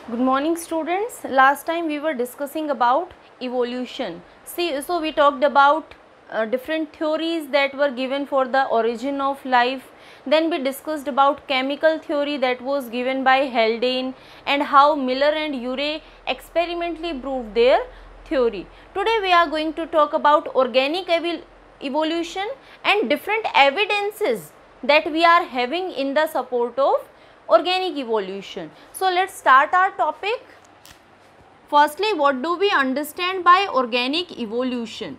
Good morning students. Last time we were discussing about evolution. So we talked about different theories that were given for the origin of life. Then we discussed about chemical theory that was given by Haldane and how Miller and Urey experimentally proved their theory. Today we are going to talk about organic evolution and different evidences that we are having in the support of organic evolution. So let's start our topic. Firstly, what do we understand by organic evolution?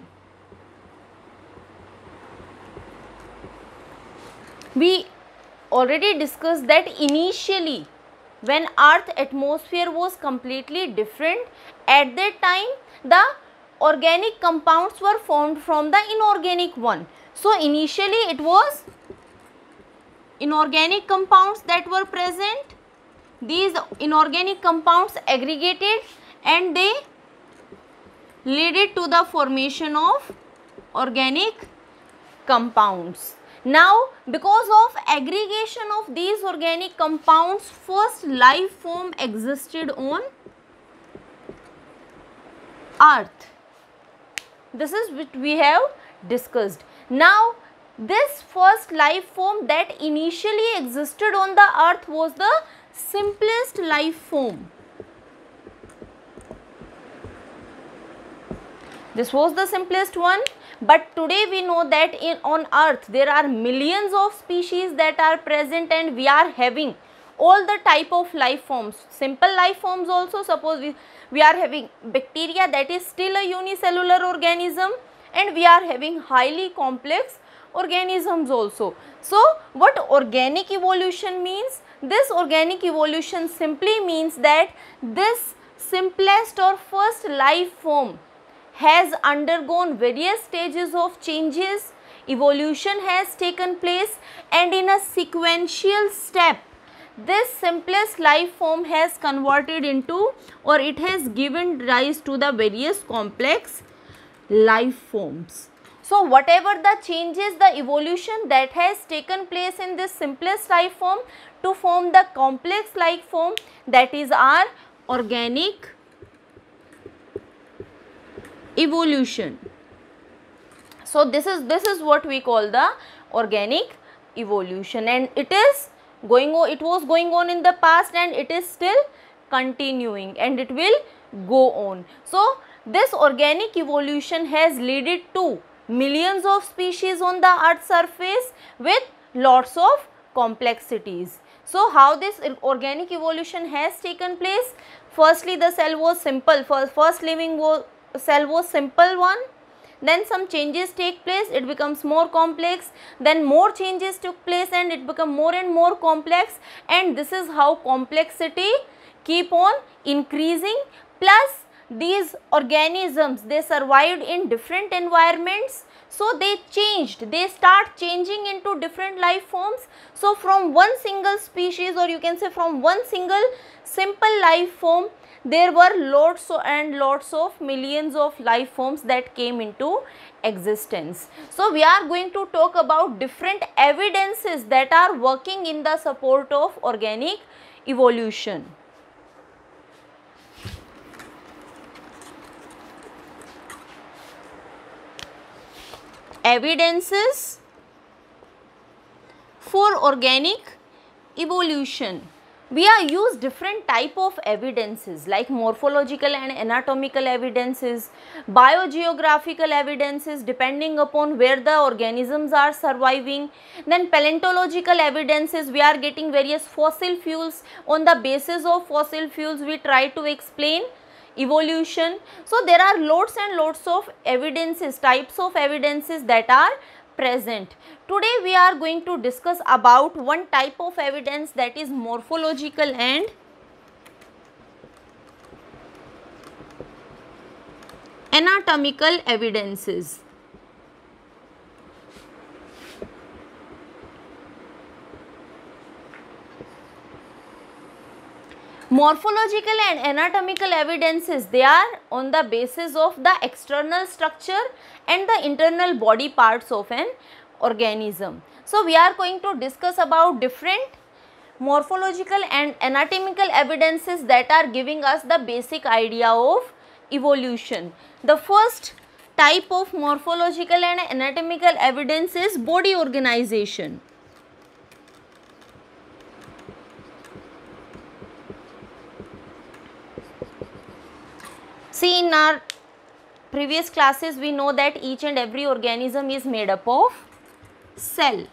We already discussed that initially when Earth atmosphere was completely different, at that time the organic compounds were formed from the inorganic one. So initially it was inorganic compounds that were present. These inorganic compounds aggregated and they led to the formation of organic compounds. Now, because of aggregation of these organic compounds, first life form existed on Earth. This is what we have discussed. Now, this first life form that initially existed on the Earth was the simplest life form. This was the simplest one, but today we know that on Earth there are millions of species that are present and we are having all the type of life forms. Simple life forms also, suppose we are having bacteria that is still a unicellular organism, and we are having highly complex organisms also. So what organic evolution means? This organic evolution simply means that this simplest or first life form has undergone various stages of changes, evolution has taken place, and in a sequential step this simplest life form has converted into, or it has given rise to, the various complex life forms. So whatever the changes, the evolution that has taken place in this simplest life form to form the complex life form, that is our organic evolution. So this is what we call the organic evolution, and it was going on in the past and it is still continuing and it will go on. So this organic evolution has led to millions of species on the Earth's surface with lots of complexities. So how this organic evolution has taken place? Firstly, the cell was simple. First living cell was simple one. Then some changes take place, it becomes more complex, then more changes took place and it become more and more complex, and this is how complexity keep on increasing. Plus these organisms, they survived in different environments, so they start changing into different life forms. So from one single species, or you can say from one single simple life form, there were lots and lots of millions of life forms that came into existence. So we are going to talk about different evidences that are working in the support of organic evolution. Evidences for organic evolution. We are use different type of evidences like morphological and anatomical evidences, biogeographical evidences depending upon where the organisms are surviving, then paleontological evidences. We are getting various fossil fuels. On the basis of fossil fuels we try to explain evolution. So there are lots and lots of evidences, types of evidences that are present. Today we are going to discuss about one type of evidence, that is morphological and anatomical evidences. Morphological and anatomical evidences, they are on the basis of the external structure and the internal body parts of an organism. So we are going to discuss about different morphological and anatomical evidences that are giving us the basic idea of evolution. The first type of morphological and anatomical evidence is body organization. See, in our previous classes we know that each and every organism is made up of cell.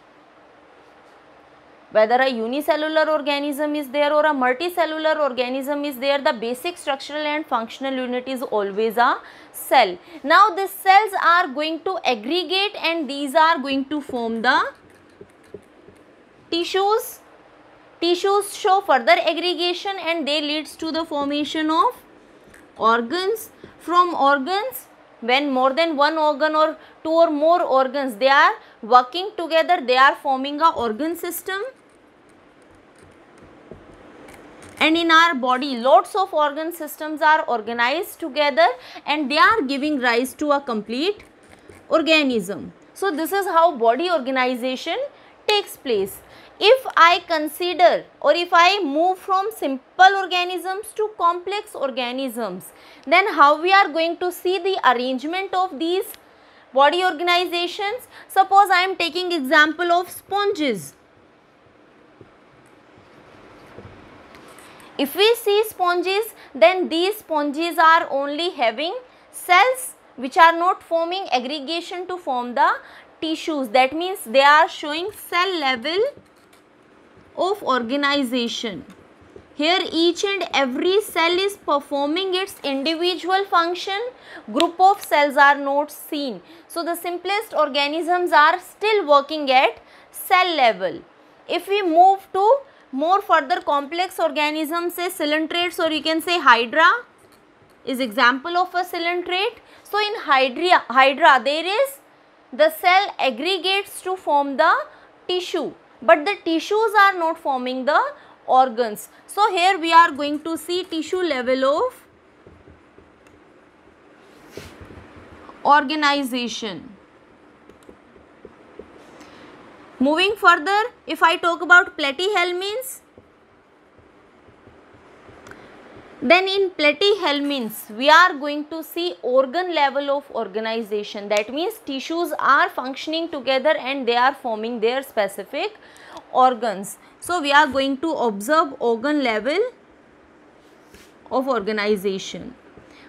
Whether a unicellular organism is there or a multicellular organism is there, the basic structural and functional unit is always a cell. Now these cells are going to aggregate and these are going to form the tissues. Tissues show further aggregation and they leads to the formation of organs. From organs, when more than one organ or two or more organs they are working together, they are forming a organ system. And in our body lots of organ systems are organized together and they are giving rise to a complete organism. So this is how body organization takes place. If I consider or if I move from simple organisms to complex organisms, then how we are going to see the arrangement of these body organizations? Suppose I am taking example of sponges. If we see sponges, then these sponges are only having cells which are not forming aggregation to form the tissues. That means they are showing cell level of organization. Here each and every cell is performing its individual function. Group of cells are not seen. So the simplest organisms are still working at cell level. If we move to more further complex organisms, say coelentrates, or you can say hydra is example of a coelentrate. So in hydra there is the cell aggregates to form the tissue, but the tissues are not forming the organs. So here we are going to see tissue level of organization. Moving further, if I talk about platyhelminths, then in platyhelminths we are going to see organ level of organization. That means tissues are functioning together and they are forming their specific organs. So we are going to observe organ level of organization.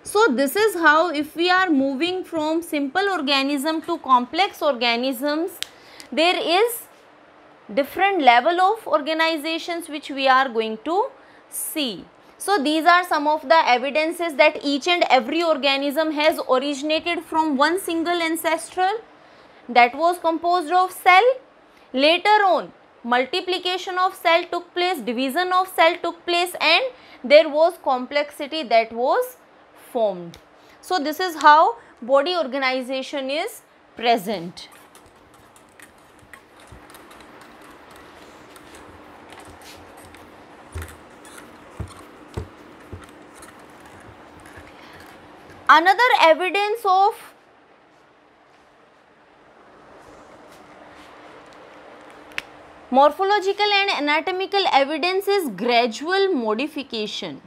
So this is how, if we are moving from simple organism to complex organisms, there is different level of organizations which we are going to see. So these are some of the evidences that each and every organism has originated from one single ancestral that was composed of cell. Later on, multiplication of cell took place, division of cell took place, and there was complexity that was formed. So this is how body organization is present. Another evidence of morphological and anatomical evidence is gradual modification.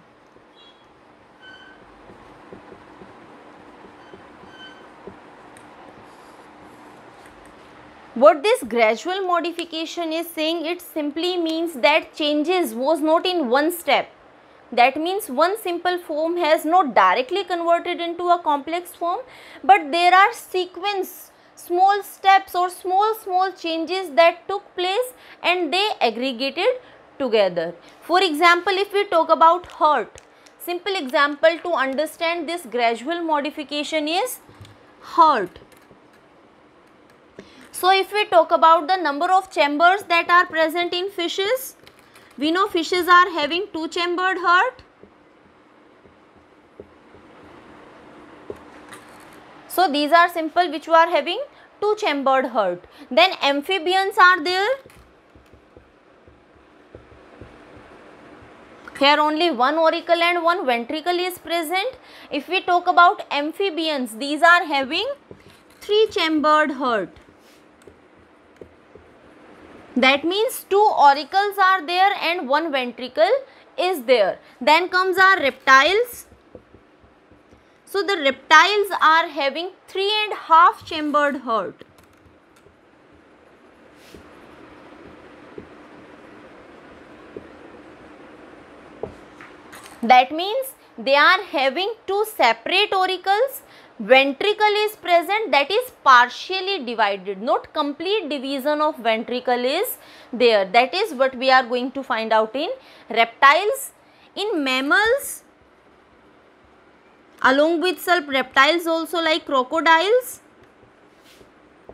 What this gradual modification is saying, it simply means that changes was not in one step. That means one simple form has not directly converted into a complex form, but there are sequence, small steps or small changes that took place and they aggregated together. For example, if we talk about heart, simple example to understand this gradual modification is heart. So if we talk about the number of chambers that are present in fishes, we know fishes are having two-chambered heart. So these are simple which are having two-chambered heart. Then amphibians are there. Here only one auricle and one ventricle is present. If we talk about amphibians, these are having three-chambered heart. That means 2 auricles are there and 1 ventricle is there. Then comes our reptiles. So the reptiles are having 3.5 chambered heart. That means they are having 2 separate auricles. Ventricle is present, that is partially divided, not complete division of ventricle is there. That is what we are going to find out in reptiles. In mammals, along with some reptiles also like crocodiles,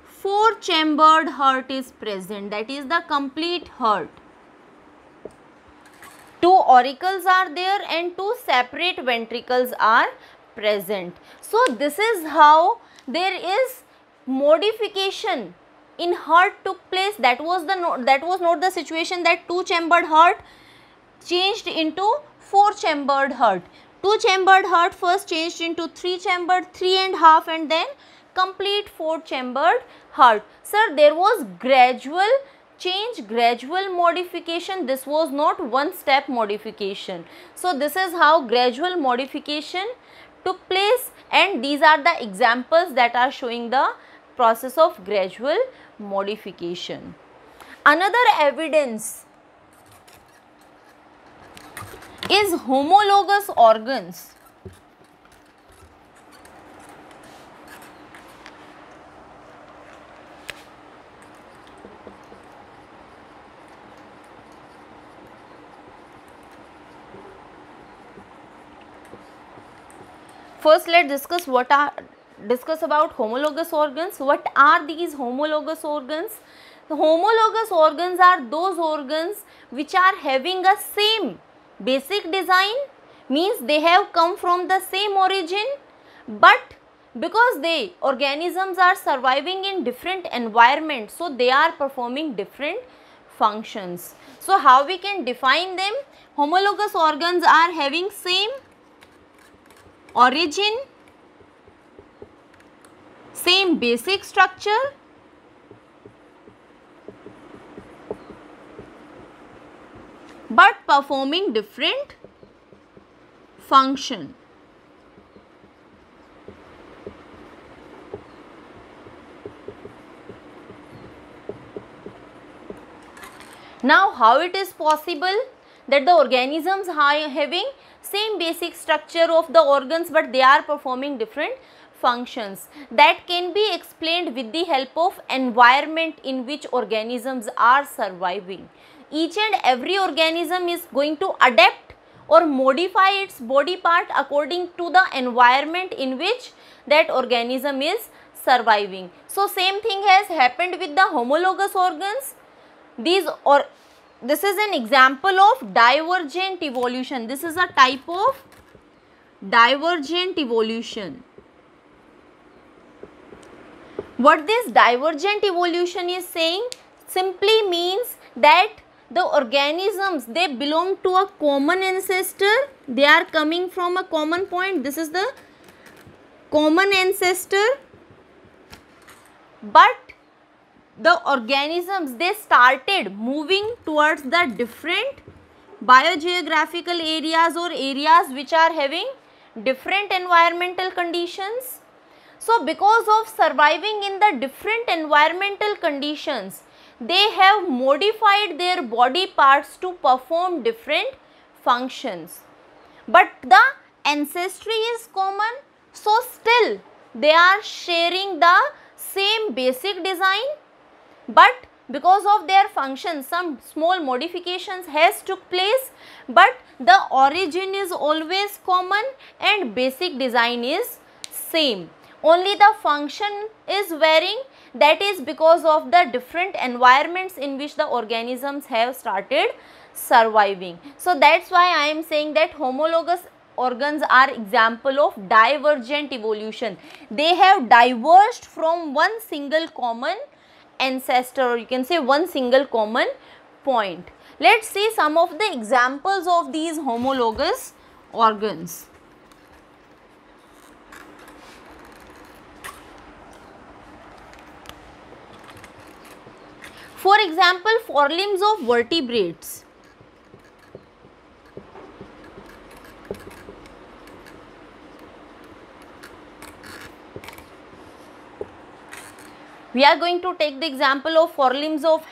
4 chambered heart is present, that is the complete heart. 2 auricles are there and 2 separate ventricles are present. So this is how there is modification in heart took place. That was not the situation that 2 chambered heart changed into 4 chambered heart. 2 chambered heart first changed into 3 chambered, 3.5, and then complete 4 chambered heart. Sir, there was gradual change, gradual modification. This was not one step modification. So this is how gradual modification took place, and these are the examples that are showing the process of gradual modification. Another evidence is homologous organs. First, let's discuss about homologous organs. What are these homologous organs? The homologous organs are those organs which are having a same basic design, means they have come from the same origin, but because organisms are surviving in different environments, so they are performing different functions. So how we can define them? Homologous organs are having same origin, same basic structure, but performing different function. Now how it is possible that the organisms are having same basic structure of the organs but they are performing different functions? That can be explained with the help of environment in which organisms are surviving. Each and every organism is going to adapt or modify its body part according to the environment in which that organism is surviving. So same thing has happened with the homologous organs. This is an example of divergent evolution. This is a type of divergent evolution. What this divergent evolution is saying simply means that the organisms, they belong to a common ancestor. They are coming from a common point. This is the common ancestor, but the organisms, they started moving towards the different biogeographical areas or areas which are having different environmental conditions. So because of surviving in the different environmental conditions, they have modified their body parts to perform different functions. But the ancestry is common, so still they are sharing the same basic design, but because of their function some small modifications has took place, but the origin is always common and basic design is same. Only the function is varying. That is because of the different environments in which the organisms have started surviving. So that's why I am saying that homologous organs are example of divergent evolution. They have diverged from one single common ancestor, or you can say one single common point. Let's see some of the examples of these homologous organs. For example, forelimbs of vertebrates. We are going to take the example of forelimbs of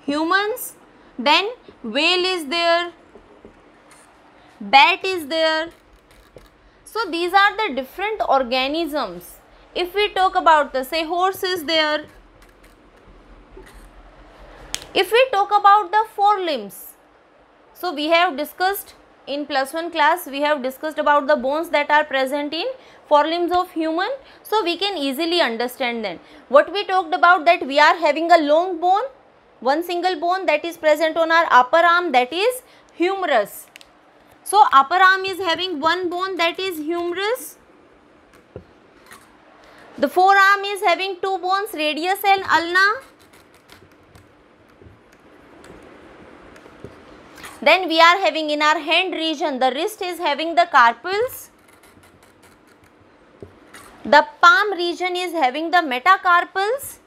humans, then whale is there, bat is there. So these are the different organisms. If we talk about the, say, horse is there. If we talk about the forelimbs, so we have discussed in +1 class, we have discussed about the bones that are present in forelimbs of human. So we can easily understand them. What we talked about, that we are having a long bone, one single bone that is present on our upper arm, that is humerus. So upper arm is having one bone, that is humerus. The forearm is having two bones, radius and ulna. Then we are having in our hand region, the wrist is having the carpals. The palm region is having the metacarpals.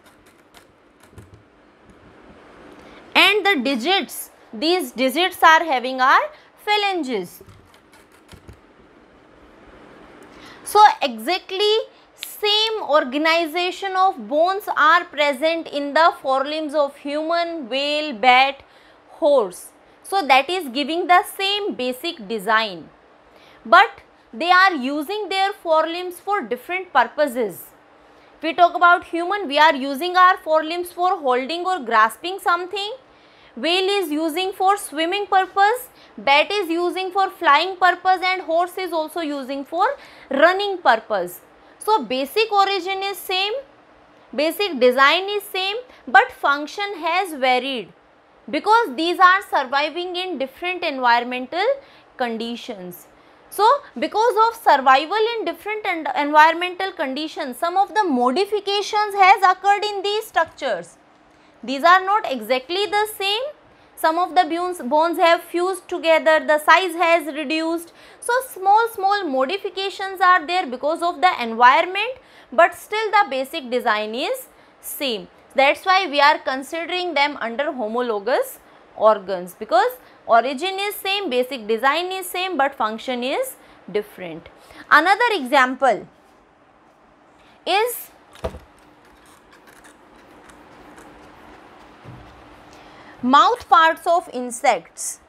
And the digits, these digits are having our phalanges. So exactly same organization of bones are present in the forelimbs of human, whale, bat, horse. So that is giving the same basic design, but they are using their forelimbs for different purposes. If we talk about human, we are using our forelimbs for holding or grasping something. Whale is using for swimming purpose, bat is using for flying purpose, and horse is also using for running purpose. So basic origin is same, basic design is same, but function has varied, because these are surviving in different environmental conditions. So because of survival in different environmental conditions, some of the modifications has occurred in these structures. These are not exactly the same. Some of the bones have fused together, the size has reduced. So small modifications are there because of the environment, but still the basic design is same. That's why we are considering them under homologous organs, because origin is same, basic design is same, but function is different. Another example is mouth parts of insects.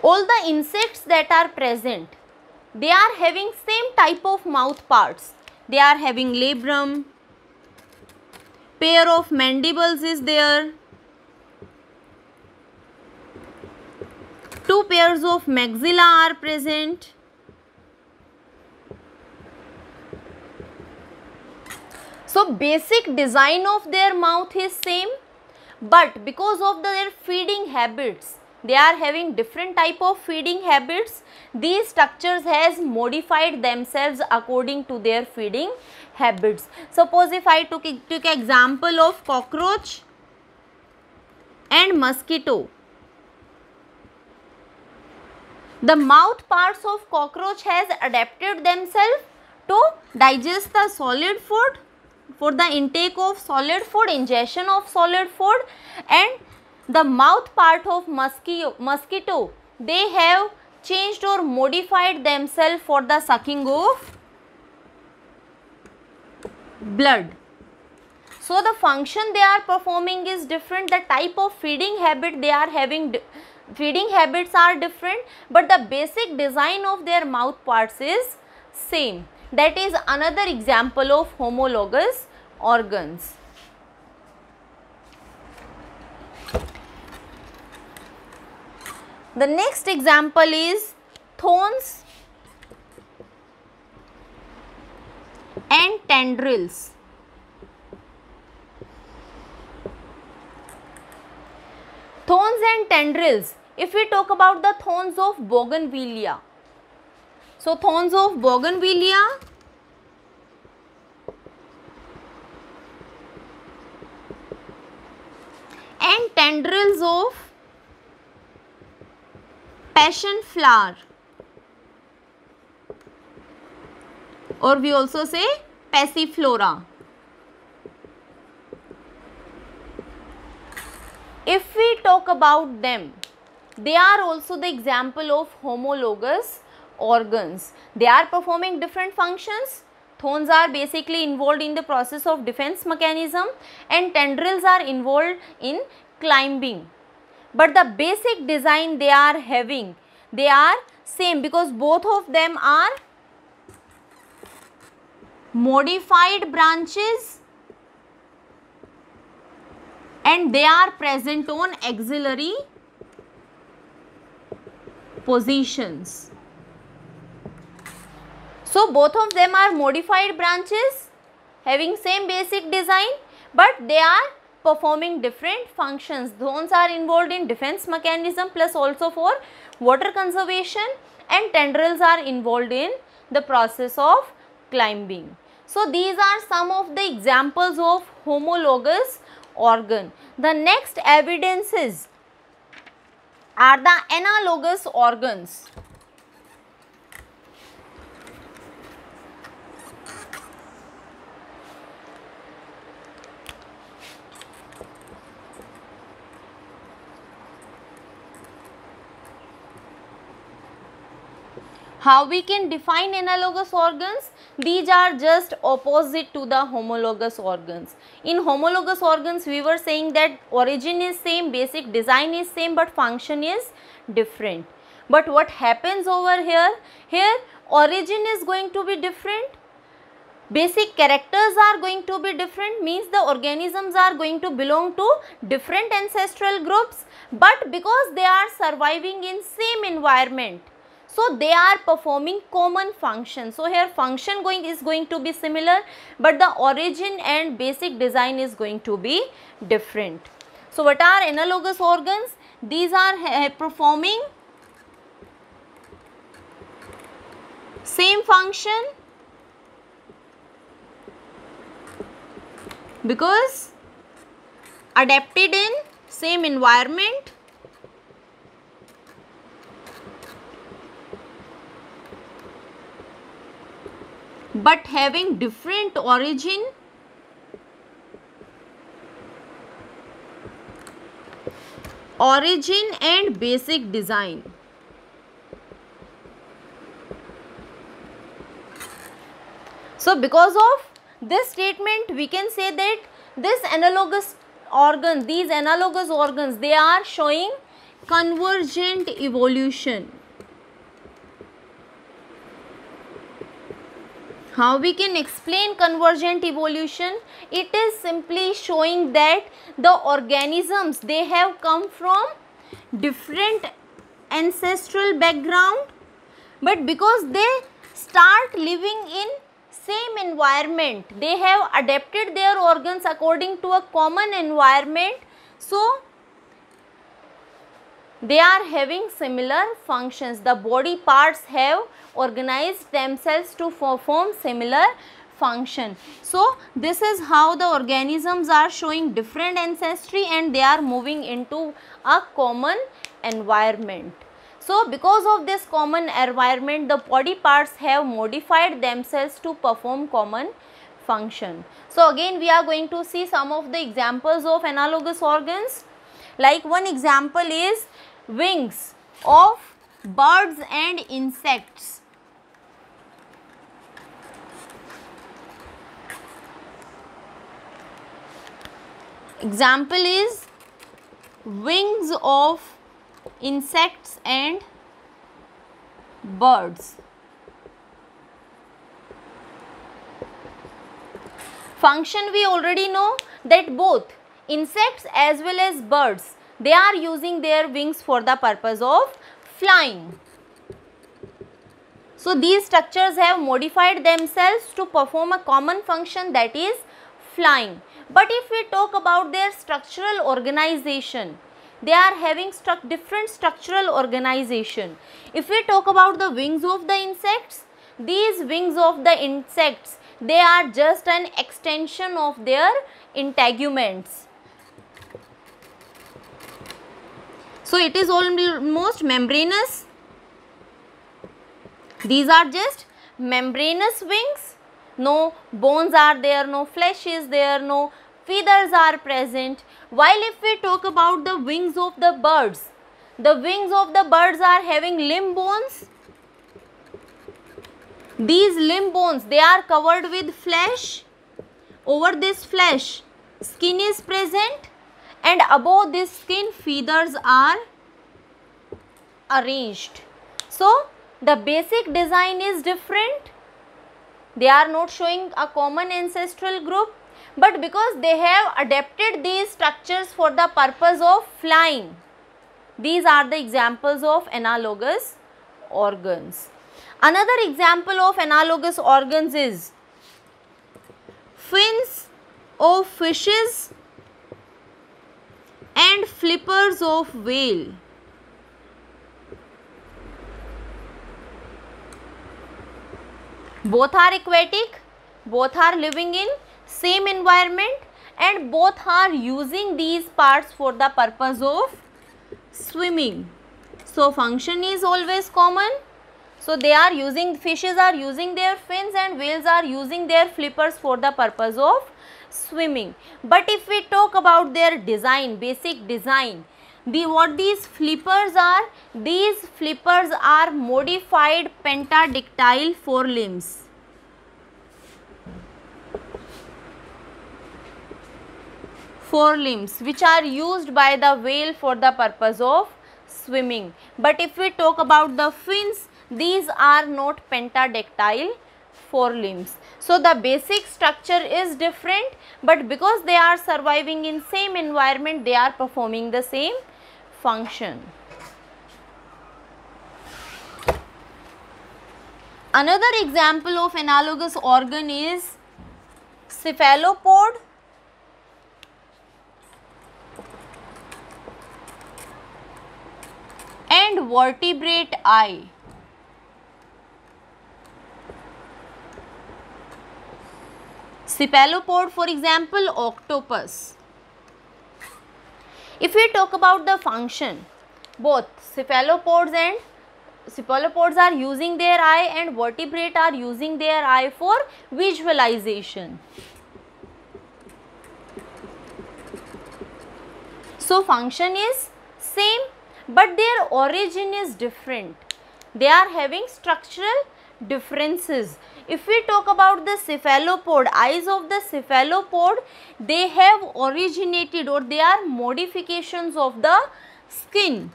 All the insects that are present, they are having same type of mouth parts. They are having labrum, pair of mandibles is there, two pairs of maxilla are present. So basic design of their mouth is same, but because of their feeding habits, they are having different type of feeding habits. These structures has modified themselves according to their feeding habits. Suppose if I took example of cockroach and mosquito. The mouth parts of cockroach has adapted themselves to digest the solid food, for the intake of solid food, ingestion of solid food, and the mouth part of mosquito, they have changed or modified themselves for the sucking of blood. So the function they are performing is different, the type of feeding habit they are having, feeding habits are different, but the basic design of their mouth parts is same. That is another example of homologous organs. The next example is thorns and tendrils. Thorns and tendrils. If we talk about the thorns of bougainvillea. So thorns of bougainvillea, and tendrils of passion flower, or we also say passiflora. If we talk about them, they are also the example of homologous organs. They are performing different functions. Thorns are basically involved in the process of defense mechanism, and tendrils are involved in climbing. But the basic design they are having, they are same, because both of them are modified branches and they are present on axillary positions. So both of them are modified branches having same basic design, but they are performing different functions. Thorns are involved in defense mechanism plus also for water conservation, and tendrils are involved in the process of climbing. So these are some of the examples of homologous organ. The next evidences are the analogous organs. How we can define analogous organs? These are just opposite to the homologous organs. In homologous organs, we were saying that origin is same, basic design is same, but function is different. But what happens over here? Here origin is going to be different, basic characters are going to be different, means the organisms are going to belong to different ancestral groups, but because they are surviving in same environment, so they are performing common functions. So here function is going to be similar, but the origin and basic design is going to be different. So what are analogous organs? These are performing same function because adapted in same environment, but having different origin and basic design. So because of this statement, we can say that these analogous organs, they are showing convergent evolution. How we can explain convergent evolution? It is simply showing that the organisms, they have come from different ancestral background, but because they start living in same environment, they have adapted their organs according to a common environment, so they are having similar functions. The body parts have organized themselves to perform similar function. So this is how the organisms are showing different ancestry and they are moving into a common environment. So because of this common environment, the body parts have modified themselves to perform common function. So again we are going to see some of the examples of analogous organs. Like one example is wings of birds and insects. Example is wings of insects and birds. Function we already know that both insects as well as birds, they are using their wings for the purpose of flying. So these structures have modified themselves to perform a common function, that is flying. But if we talk about their structural organization, they are having different structural organization. If we talk about the wings of the insects, these wings of the insects, they are just an extension of their integuments. So it is almost membranous. These are just membranous wings. No bones are there, no flesh is there, no feathers are present. While if we talk about the wings of the birds are having limb bones. These limb bones, they are covered with flesh. Over this flesh, skin is present, and above this skin, feathers are arranged. So the basic design is different. They are not showing a common ancestral group, but because they have adapted these structures for the purpose of flying, these are the examples of analogous organs. Another example of analogous organs is fins of fishes and flippers of whale. Both are aquatic, both are living in same environment, and both are using these parts for the purpose of swimming. So function is always common. So they are using, fishes are using their fins and whales are using their flippers for the purpose of swimming. But if we talk about their design, basic design, what these flippers are? These flippers are modified pentadactyl forelimbs. Forelimbs which are used by the whale for the purpose of swimming. But if we talk about the fins, these are not pentadactyl forelimbs. So the basic structure is different, but because they are surviving in same environment, they are performing the same function. Another example of analogous organ is cephalopod and vertebrate eye. Cephalopod, for example, octopus. If we talk about the function, both cephalopods are using their eye and vertebrate are using their eye for visualization. So function is same, but their origin is different. They are having structural differences. If we talk about the cephalopod, eyes of the cephalopod, they have originated or they are modifications of the skin.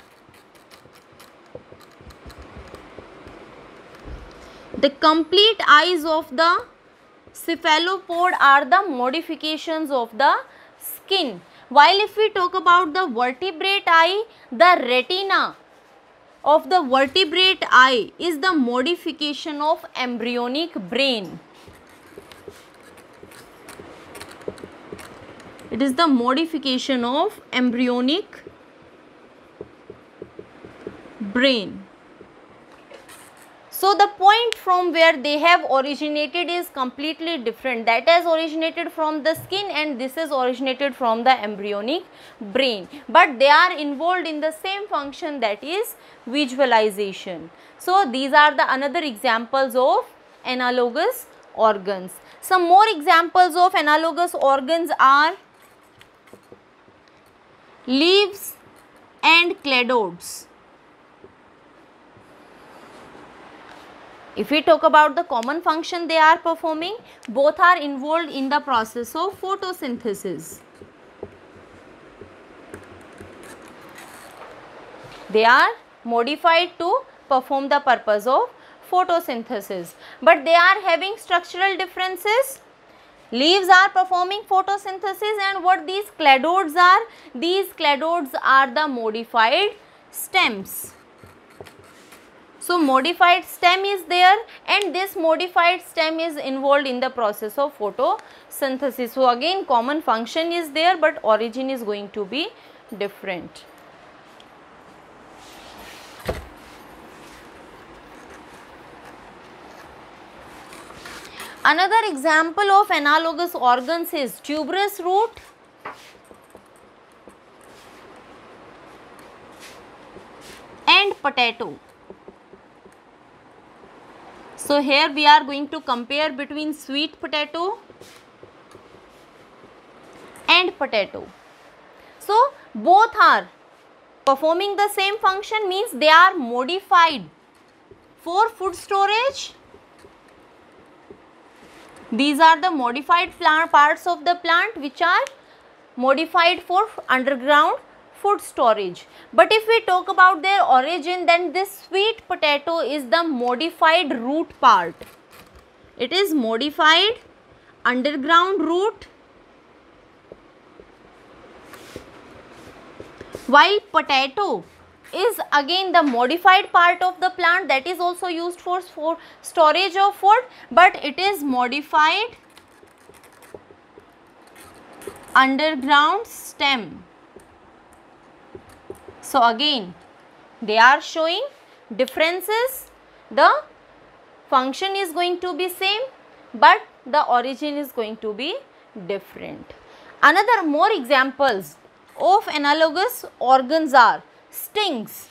The complete eyes of the cephalopod are the modifications of the skin. While if we talk about the vertebrate eye, the retina of the vertebrate eye is the modification of embryonic brain. It is the modification of embryonic brain. So the point from where they have originated is completely different. That has originated from the skin and this is originated from the embryonic brain. But they are involved in the same function, that is visualization. So these are the another examples of analogous organs. Some more examples of analogous organs are leaves and cladodes. If we talk about the common function they are performing, both are involved in the process of photosynthesis. They are modified to perform the purpose of photosynthesis, but they are having structural differences. Leaves are performing photosynthesis, and what these cladodes are? These cladodes are the modified stems. So modified stem is there and this modified stem is involved in the process of photosynthesis. So again common function is there but origin is going to be different. Another example of analogous organs is tuberous root potato. So here we are going to compare between sweet potato and potato. So both are performing the same function, means they are modified for food storage. These are the modified parts of the plant which are modified for underground food storage. But if we talk about their origin, then this sweet potato is the modified root part. It is modified underground root, while potato is again the modified part of the plant that is also used for storage of food, but it is modified underground stem. So again they are showing differences. The function is going to be same, but the origin is going to be different. Another more examples of analogous organs are stings.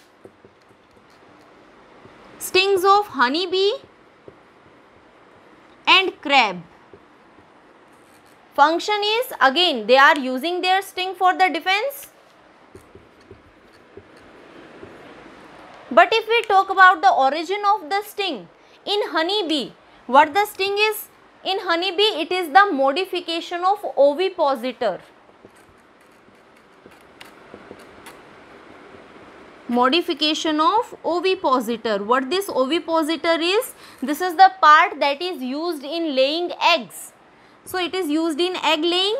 Stings of honeybee and crab. Function is again they are using their sting for the defense. But if we talk about the origin of the sting in honeybee, what the sting is in honeybee, it is the modification of ovipositor. Modification of ovipositor. What this ovipositor is? This is the part that is used in laying eggs. So it is used in egg laying,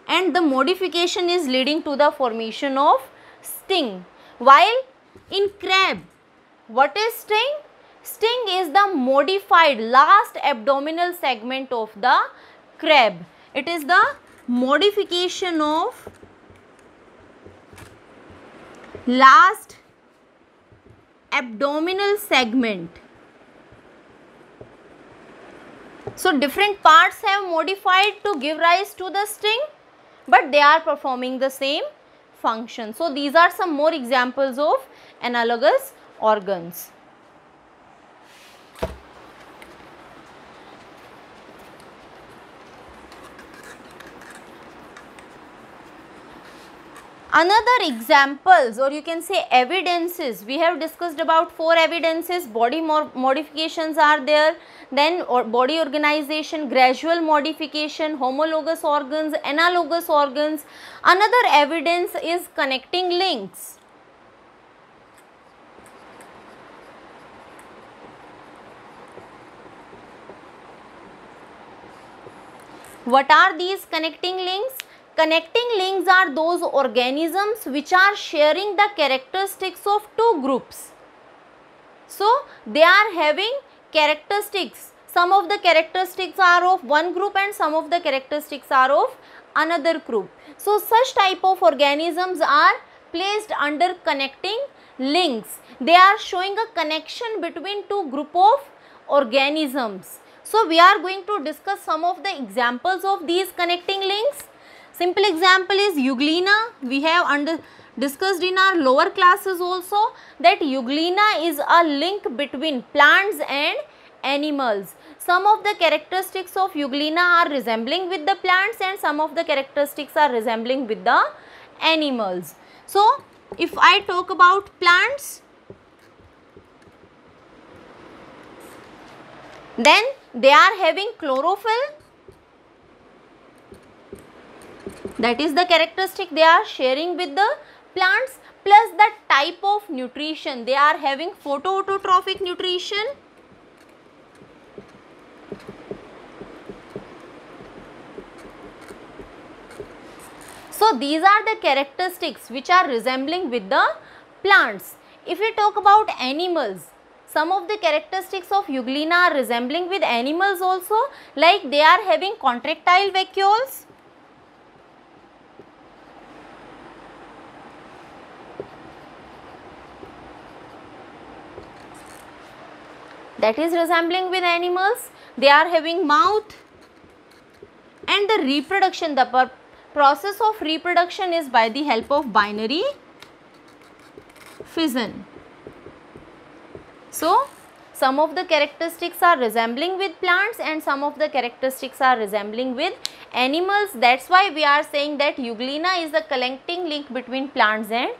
and the modification is leading to the formation of sting. While in crab, what is sting? Sting is the modified last abdominal segment of the crab. It is the modification of last abdominal segment. So different parts have modified to give rise to the sting, but they are performing the same function. So these are some more examples of analogous organs. Another examples, or you can say evidences, we have discussed about 4 evidences. Body modifications are there, then body organization, gradual modification, homologous organs, analogous organs. Another evidence is connecting links. What are these connecting links? Connecting links are those organisms which are sharing the characteristics of 2 groups. So they are having characteristics. Some of the characteristics are of one group and some of the characteristics are of another group. So such type of organisms are placed under connecting links. They are showing a connection between 2 group of organisms. So we are going to discuss some of the examples of these connecting links. Simple example is Euglena. We have discussed in our lower classes also that Euglena is a link between plants and animals. Some of the characteristics of Euglena are resembling with the plants and some of the characteristics are resembling with the animals. So if I talk about plants, then they are having chlorophyll. That is the characteristic they are sharing with the plants, plus the type of nutrition. They are having photoautotrophic nutrition. So these are the characteristics which are resembling with the plants. If we talk about animals, some of the characteristics of Euglena are resembling with animals also, like they are having contractile vacuoles. That is resembling with animals. They are having mouth, and the reproduction, the process of reproduction is by the help of binary fission. So some of the characteristics are resembling with plants and some of the characteristics are resembling with animals. That's why we are saying that Euglena is the connecting link between plants and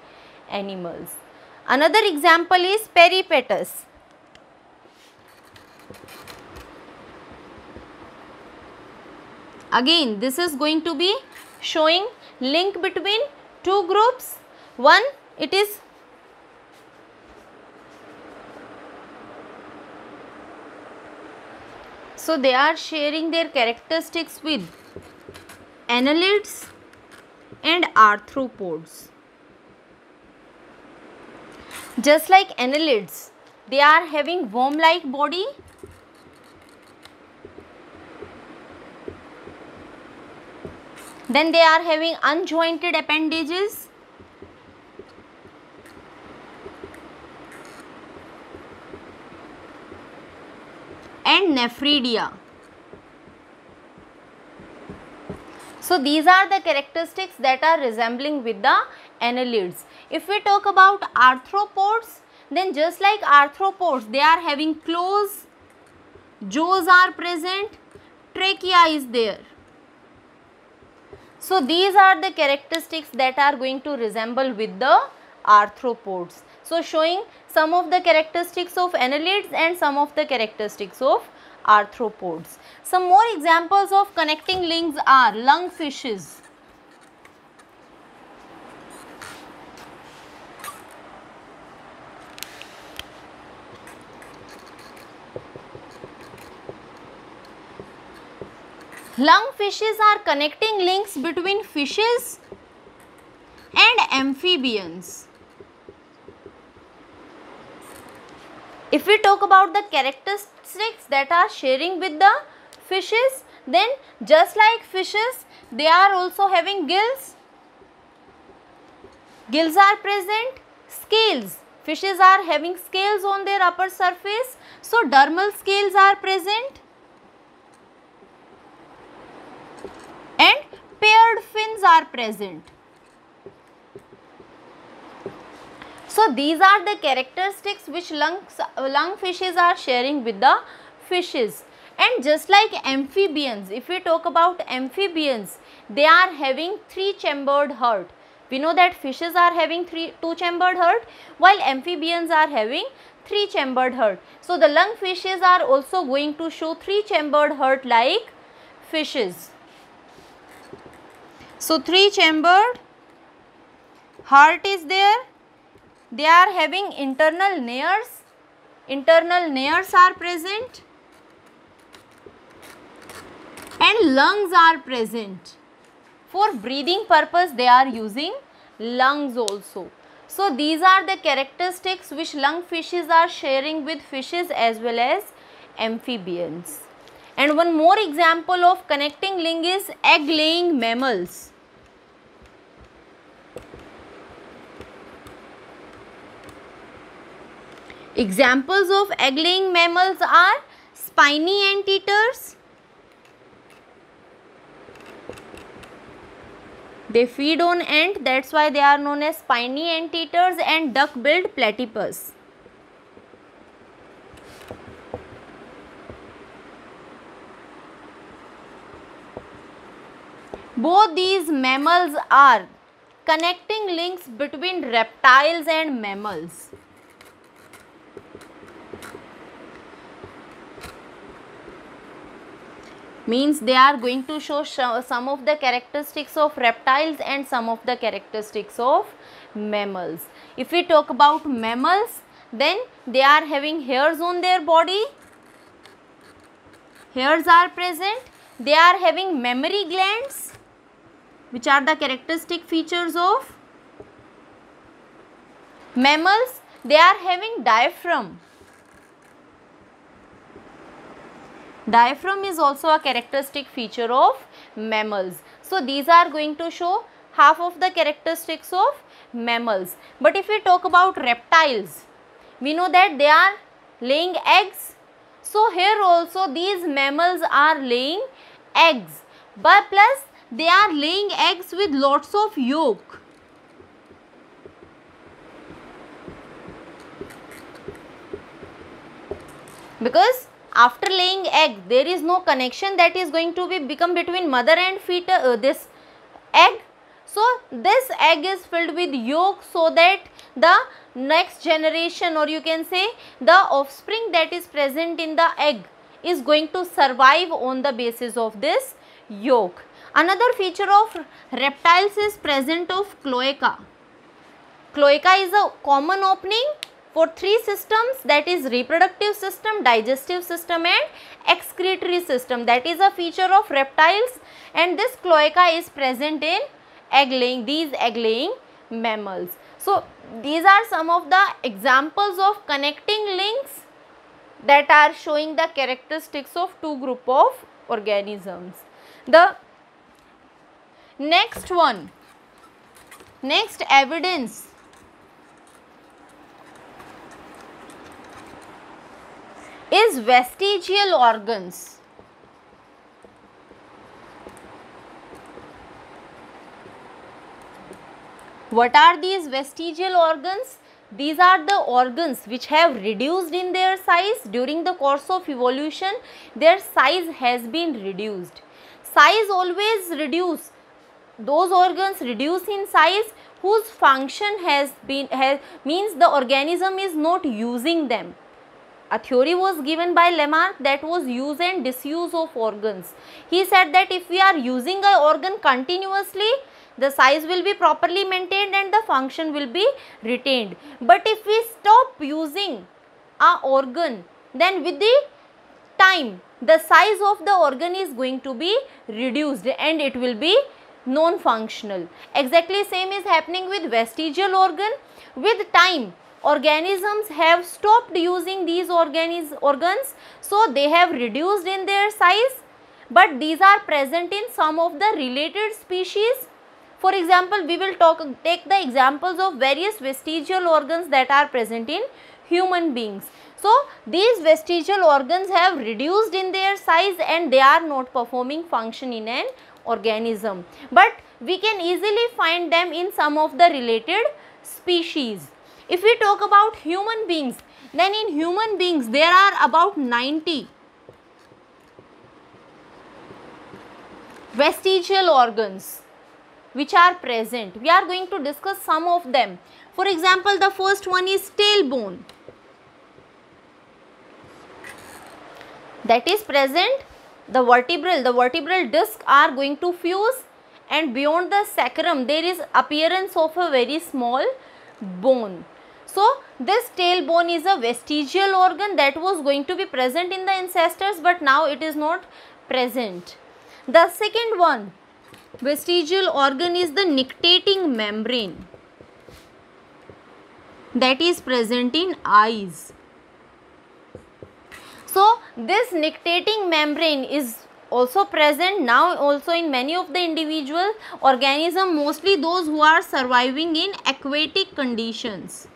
animals. Another example is Peripatus. Again, this is going to be showing link between two groups. One, it is so they are sharing their characteristics with annelids and arthropods. Just like annelids, they are having worm-like body. Then they are having unjointed appendages. And nephridia. So these are the characteristics that are resembling with the annelids. If we talk about arthropods, then just like arthropods, they are having claws, jaws are present, trachea is there. So these are the characteristics that are going to resemble with the arthropods. So showing some of the characteristics of annelids and some of the characteristics of arthropods. Some more examples of connecting links are lungfishes. Lungfishes are connecting links between fishes and amphibians. If we talk about the characteristics that are sharing with the fishes, then just like fishes, they are also having gills. Gills are present. Scales. Fishes are having scales on their upper surface. So dermal scales are present. And paired fins are present. So these are the characteristics which lungfishes are sharing with the fishes. And just like amphibians, if we talk about amphibians, they are having three-chambered heart. We know that fishes are having two-chambered heart, while amphibians are having three-chambered heart. So the lungfishes are also going to show three-chambered heart like fishes. So three-chambered heart is there. They are having internal nares. Internal nares are present. And lungs are present. For breathing purpose, they are using lungs also. So these are the characteristics which lungfishes are sharing with fishes as well as amphibians. And one more example of connecting link is egg-laying mammals. Examples of egg-laying mammals are spiny anteaters. They feed on ant, that's why they are known as spiny anteaters, and duck-billed platypus. Both these mammals are connecting links between reptiles and mammals. Means they are going to show some of the characteristics of reptiles and some of the characteristics of mammals. If we talk about mammals, then they are having hairs on their body. Hairs are present. They are having mammary glands, which are the characteristic features of mammals. They are having diaphragm. Diaphragm is also a characteristic feature of mammals. So these are going to show half of the characteristics of mammals. But if we talk about reptiles, we know that they are laying eggs. So here also these mammals are laying eggs, but plus they are laying eggs with lots of yolk. because after laying egg there is no connection that is going to be become between mother and this egg. So this egg is filled with yolk so that the next generation, or you can say the offspring that is present in the egg, is going to survive on the basis of this yolk. Another feature of reptiles is present of cloaca. Cloaca is a common opening for three systems, that is reproductive system, digestive system and excretory system. That is a feature of reptiles, and this cloaca is present in egg laying, these egg laying mammals. So these are some of the examples of connecting links that are showing the characteristics of two group of organisms. The next evidence is vestigial organs. What are these vestigial organs? These are the organs which have reduced in their size during the course of evolution. Their size has been reduced. Size always reduce. Those organs reduce in size whose function means the organism is not using them. A theory was given by Lamarck, that was use and disuse of organs. He said that if we are using an organ continuously, the size will be properly maintained and the function will be retained. But if we stop using an organ, then with the time the size of the organ is going to be reduced and it will be non-functional. Exactly same is happening with vestigial organ. With time, organisms have stopped using these organs, so they have reduced in their size, but these are present in some of the related species. For example, we will take the examples of various vestigial organs that are present in human beings. So these vestigial organs have reduced in their size and they are not performing function in an organism, but we can easily find them in some of the related species. If we talk about human beings, then in human beings there are about 90 vestigial organs which are present. We are going to discuss some of them. For example, the first one is tailbone, that is present. The vertebral disc are going to fuse, and beyond the sacrum there is appearance of a very small bone. So this tailbone is a vestigial organ that was going to be present in the ancestors, but now it is not present. The second one vestigial organ is the nictitating membrane, that is present in eyes. So this nictitating membrane is also present now also in many of the individual organisms, mostly those who are surviving in aquatic conditions.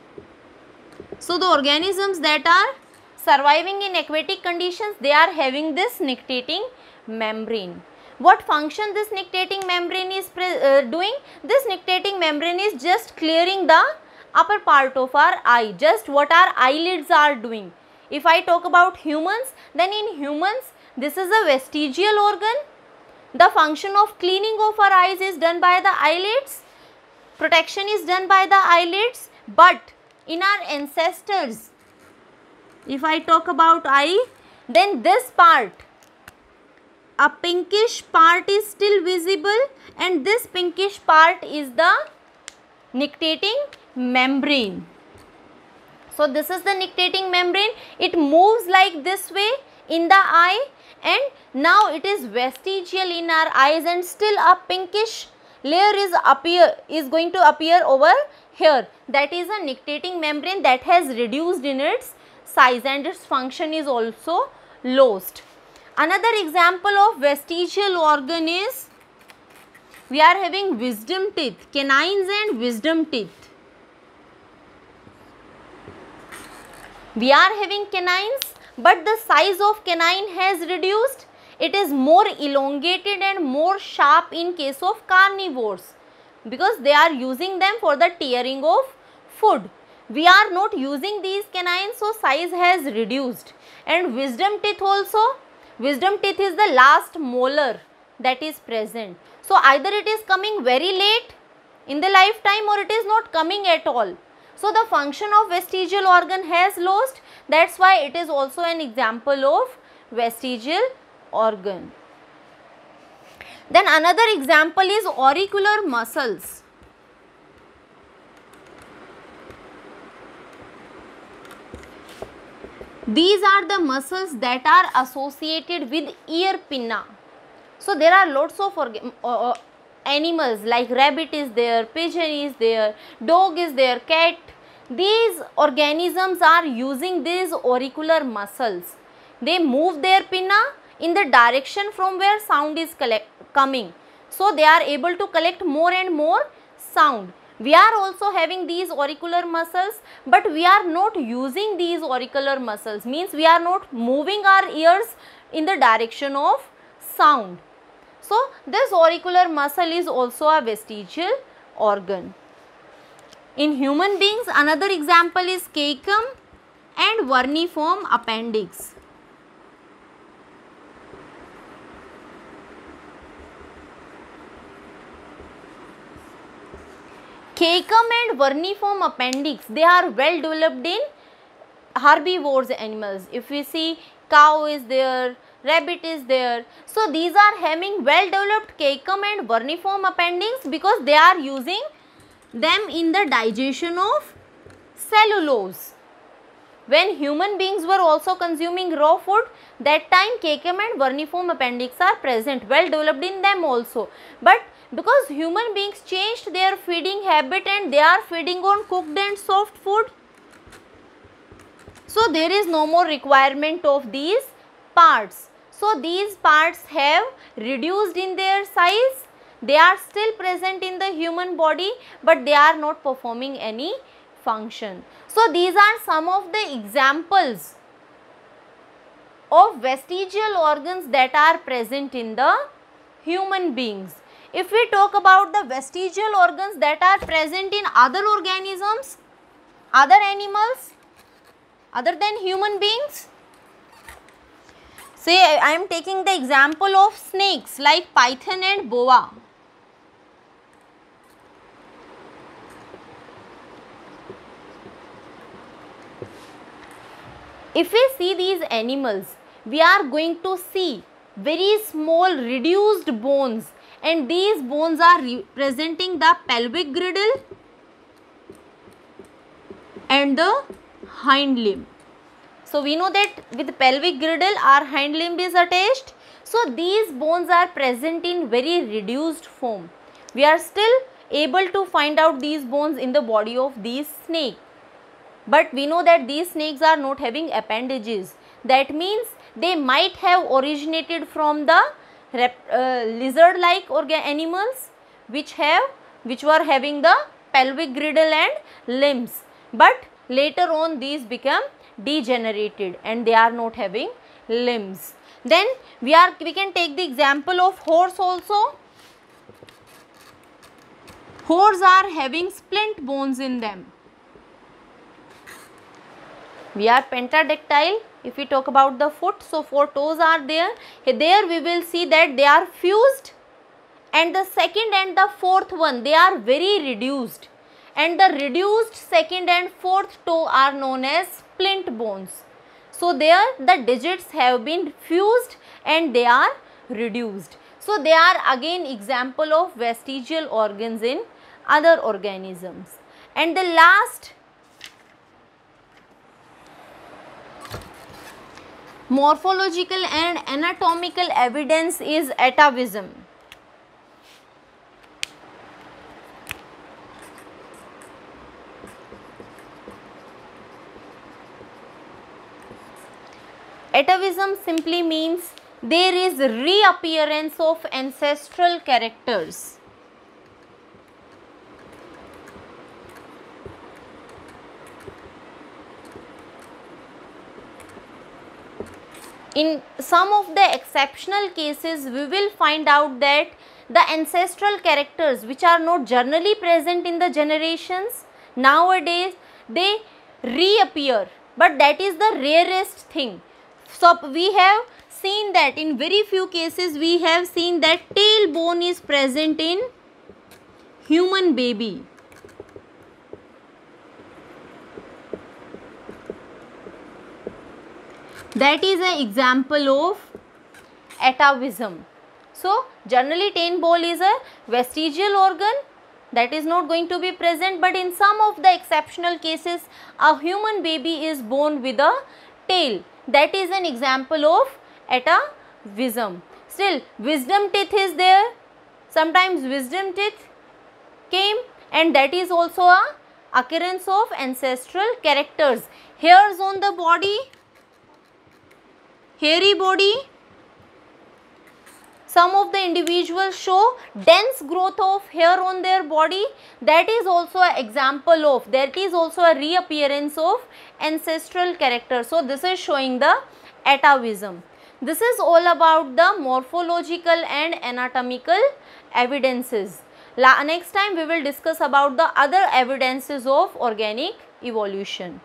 So the organisms that are surviving in aquatic conditions, they are having this nictitating membrane. What function this nictitating membrane is doing? This nictitating membrane is just clearing the upper part of our eye, just what our eyelids are doing. If I talk about humans, then in humans this is a vestigial organ. The function of cleaning of our eyes is done by the eyelids, protection is done by the eyelids, but in our ancestors, if I talk about eye, then this part, a pinkish part is still visible, and this pinkish part is the nictitating membrane. So this is the nictitating membrane. It moves like this way in the eye, and now it is vestigial in our eyes, and still a pinkish layer is going to appear over here. That is a nictitating membrane that has reduced in its size and its function is also lost. Another example of vestigial organ is, we are having wisdom teeth, canines and wisdom teeth. We are having canines, but the size of canine has reduced. It is more elongated and more sharp in case of carnivores, because they are using them for the tearing of food. We are not using these canines, so size has reduced, And wisdom teeth also, wisdom teeth is the last molar that is present. So either it is coming very late in the lifetime or it is not coming at all. So the function of vestigial organ has lost, that's why it is also an example of vestigial organ. Then another example is auricular muscles. These are the muscles that are associated with ear pinna. So there are lots of animals like rabbit is there, pigeon is there, dog is there, cat. These organisms are using these auricular muscles. They move their pinna in the direction from where sound is coming. So they are able to collect more and more sound. We are also having these auricular muscles, but we are not using these auricular muscles, means we are not moving our ears in the direction of sound. So this auricular muscle is also a vestigial organ. In human beings, another example is cecum and vermiform appendix. Cecum and vermiform appendix, they are well developed in herbivores animals. If we see, cow is there, rabbit is there. So these are having well developed cecum and vermiform appendix because they are using them in the digestion of cellulose. When human beings were also consuming raw food, that time cecum and vermiform appendix are present, well developed in them also. But because human beings changed their feeding habit and they are feeding on cooked and soft food, so there is no more requirement of these parts. So these parts have reduced in their size. They are still present in the human body, but they are not performing any function. So these are some of the examples of vestigial organs that are present in the human beings. If we talk about the vestigial organs that are present in other organisms, other animals, other than human beings, say I am taking the example of snakes like python and boa. If we see these animals, we are going to see very small reduced bones, and these bones are representing the pelvic girdle and the hind limb. So we know that with pelvic girdle our hind limb is attached. So these bones are present in very reduced form. We are still able to find out these bones in the body of these snake. But we know that these snakes are not having appendages. That means they might have originated from the lizard-like animals which were having the pelvic girdle and limbs. But later on these become degenerated and they are not having limbs. Then we can take the example of horse also. Horse are having splint bones in them. We are pentadactyl. If we talk about the foot, so 4 toes are there. There we will see that they are fused, and the second and the fourth one, they are very reduced, and the reduced second and fourth toe are known as splint bones. So there the digits have been fused and they are reduced. So they are again example of vestigial organs in other organisms. And the last morphological and anatomical evidence is atavism. Atavism simply means there is reappearance of ancestral characters. In some of the exceptional cases, we will find out that the ancestral characters which are not generally present in the generations, nowadays they reappear, but that is the rarest thing. So we have seen that in very few cases we have seen that tailbone is present in human baby. That is an example of atavism. So generally tailbone is a vestigial organ that is not going to be present, but in some of the exceptional cases a human baby is born with a tail. That is an example of atavism. Still wisdom teeth is there. Sometimes wisdom teeth came, and that is also a occurrence of ancestral characters. Hairs on the body, hairy body. Some of the individuals show dense growth of hair on their body. That is also an example of, that is also a reappearance of ancestral character. So this is showing the atavism. This is all about the morphological and anatomical evidences. Next time we will discuss about the other evidences of organic evolution.